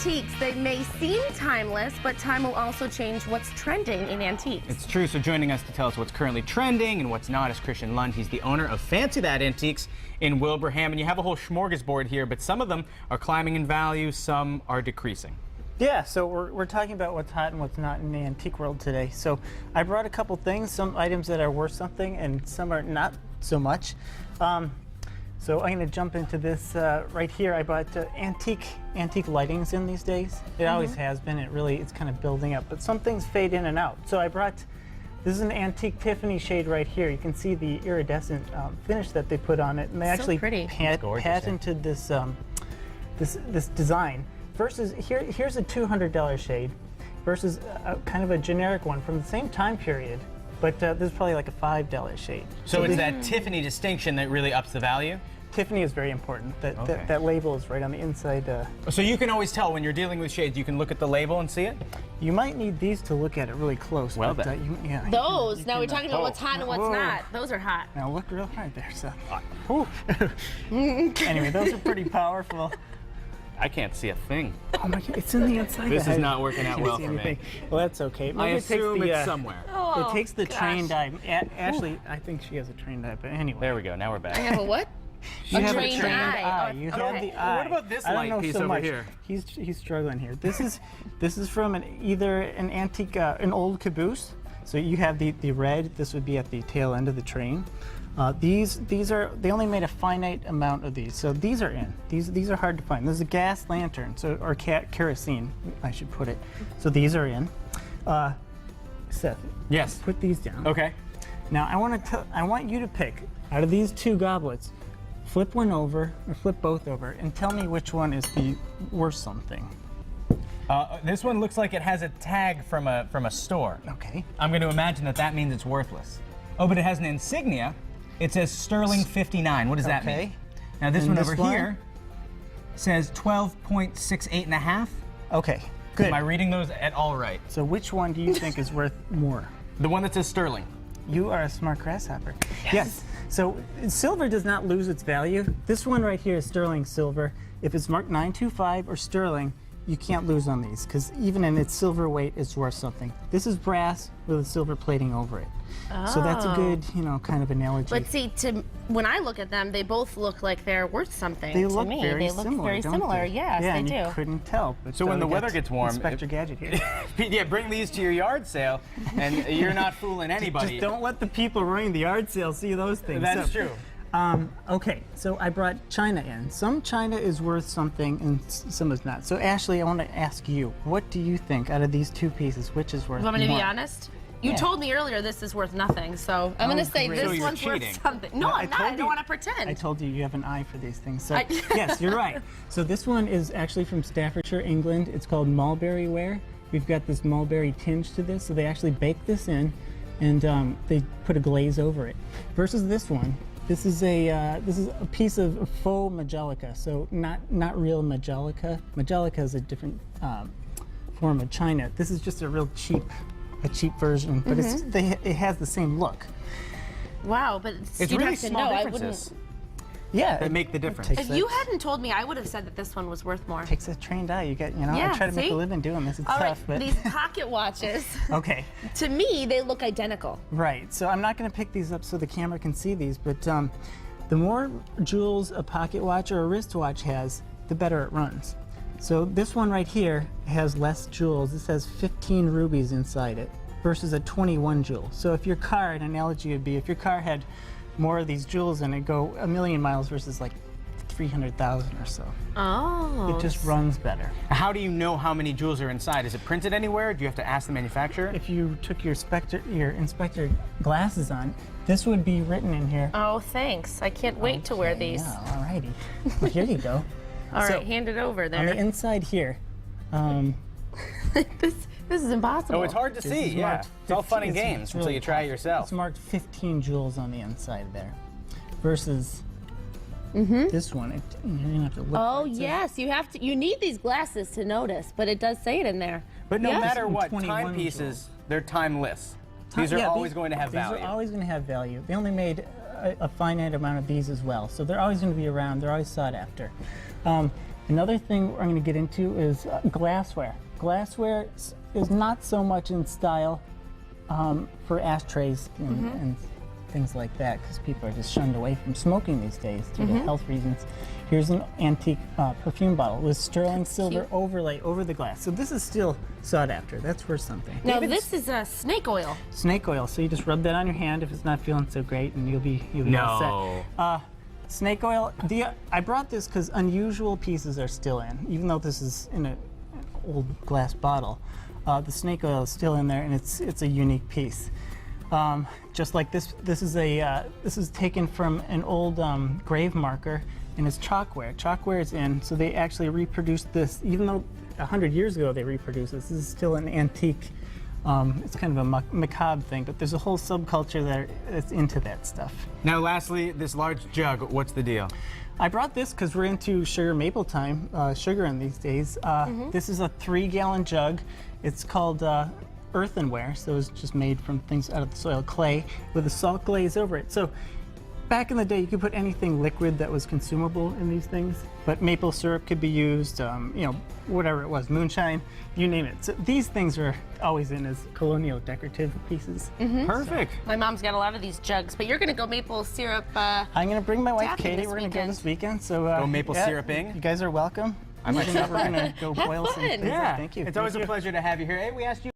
antiques, they may seem timeless, but time will also change what's trending in antiques. It's true. So joining us to tell us what's currently trending and what's not is Christian Lund. He's the owner of Fancy That Antiques in Wilbraham. And you have a whole smorgasbord here, but some of them are climbing in value, some are decreasing. Yeah, so we're talking about what's hot and what's not in the antique world today. So I brought a couple things, some items that are worth something and some are not so much. So I'm going to jump into this right here. I bought antique lightings in these days. It always has been. It's kind of building up, but some things fade in and out. So I brought, this is an antique Tiffany shade right here. You can see the iridescent finish that they put on it, and they actually patented this this design. Versus here's a $200 shade, versus kind of a generic one from the same time period. But this is probably like a $5 shade. So it's that Tiffany distinction that really ups the value? Tiffany is very important. That label is right on the inside. So you can always tell when you're dealing with shades, you can look at the label and see it? You might need these to look at it really close. Well but, then. Those, now we're talking about what's hot and what's not. Those are hot. Now look real hard there, so. Anyway, those are pretty powerful. I can't see a thing. Oh my God, it's in the inside. This is not working out well for me. Well, that's okay. I assume it's somewhere. It takes the trained eye. Ashley, I think she has a trained eye, but anyway. There we go, now we're back. I have a what? You have trained eye. You have the eye. What about this light piece over here? He's struggling here. This is from either an antique, an old caboose. So you have the red. This would be at the tail end of the train. They only made a finite amount of these, so these are in. These are hard to find. This is a gas lantern, or kerosene, I should put it. So these are in. Seth. Yes. Put these down. Okay. Now I want you to pick out of these two goblets. Flip one over, or flip both over, and tell me which one is the worth something. This one looks like it has a tag from a store. Okay. I'm going to imagine that means it's worthless. Oh, but it has an insignia. It says Sterling 59. What does that mean? Now this one over here says 12.68 and a half. Okay, good. Am I reading those at all right? So which one do you think is worth more? The one that says Sterling. You are a smart grasshopper. Yes. So silver does not lose its value. This one right here is sterling silver. If it's marked 925 or sterling, you can't lose on these, because even in its silver weight, it's worth something. This is brass with a silver plating over it. So that's a good, kind of analogy. But see, when I look at them, they both look like they're worth something. They look to me. very They look similar, very don't similar. they? Yes, yeah, they and do. You couldn't tell. But so when the weather gets warm, Inspector Gadget here. Yeah, bring these to your yard sale, and you're not fooling anybody. Just don't let the people running the yard sale see those things. That's true. Okay, so I brought China in. Some China is worth something and some is not. So Ashley, I want to ask you, what do you think out of these two pieces, which is worth You want more? me to be honest? You told me earlier this is worth nothing, so I'm going to say great. this So you're one's cheating. worth something. No, I'm not. I don't want to pretend. I told you you have an eye for these things. So yes, you're right. So this one is actually from Staffordshire, England. It's called mulberry ware. We've got this mulberry tinge to this, so they actually bake this in, and they put a glaze over it. Versus this one. This is a piece of faux Majolica, so not real Majolica. Majolica is a different form of China. This is just a real cheap version, but it has the same look. Wow, but It's you'd really have to small know. differences Yeah, that make the difference. If you hadn't told me, I would have said that this one was worth more. Takes a trained eye. You got, Yeah, I try to make see? a living doing this. It's All right, tough, but these pocket watches, okay. to me, they look identical. Right. So I'm not going to pick these up so the camera can see these, but the more jewels a pocket watch or a wristwatch has, the better it runs. So this one right here has less jewels. This has 15 rubies inside it versus a 21 jewel. So if your car, an analogy would be, if your car had more of these jewels in it, go a million miles versus like 300,000 or so. Oh. It just runs better. How do you know how many jewels are inside? Is it printed anywhere? Do you have to ask the manufacturer? If you took your inspector glasses on, this would be written in here. Oh, thanks. I can't wait to wear these. Yeah, all righty. Well, here you go. All So, right, hand it over On there. the inside here, This is impossible. Oh, it's hard to see. is Yeah, marked it's all fun and 15. games It's until really you try it it's yourself. marked 15 jewels on the inside there, versus this one. You're gonna have to look. Oh for it. So yes, you have to. You need these glasses to notice, but it does say it in there. But no Yeah. matter what, 21 timepieces, they're timeless. These are Yeah, always going to have these value. are always going to have value. They only made a finite amount of these as well, so they're always going to be around. They're always sought after. And Another thing we're going to get into is glassware. Glassware is not so much in style for ashtrays and things like that, because people are just shunned away from smoking these days due to health reasons. Here's an antique perfume bottle with sterling silver overlay over the glass. So this is still sought after. That's worth something. Now this is snake oil. Snake oil. So you just rub that on your hand if it's not feeling so great, and you'll be all set. Snake oil. I brought this because unusual pieces are still in, even though this is in an old glass bottle. The snake oil is still in there, and it's a unique piece. Just like this is taken from an old grave marker, and it's chalkware. Chalkware is in, so they actually reproduced this, even though 100 years ago they reproduced this. This is still an antique. It's kind of a macabre thing, but there's a whole subculture that's into that stuff. Now, lastly, this large jug. What's the deal? I brought this because we're into sugar maple time, sugar in these days. This is a 3-gallon jug. It's called earthenware, so it's just made from things out of the soil, clay, with a salt glaze over it. So back in the day, you could put anything liquid that was consumable in these things, but maple syrup could be used, whatever it was, moonshine, you name it. So these things are always in as colonial decorative pieces. Perfect. My mom's got a lot of these jugs, but you're going to go maple syrup. I'm going to bring my wife taffy Katie. this We're going to go weekend. this weekend. So Go maple syruping. You guys are welcome. I might We're going to go boil some fun. things. Yeah. Thank you. It's always Thank a you. pleasure to have you here. Hey, we asked you.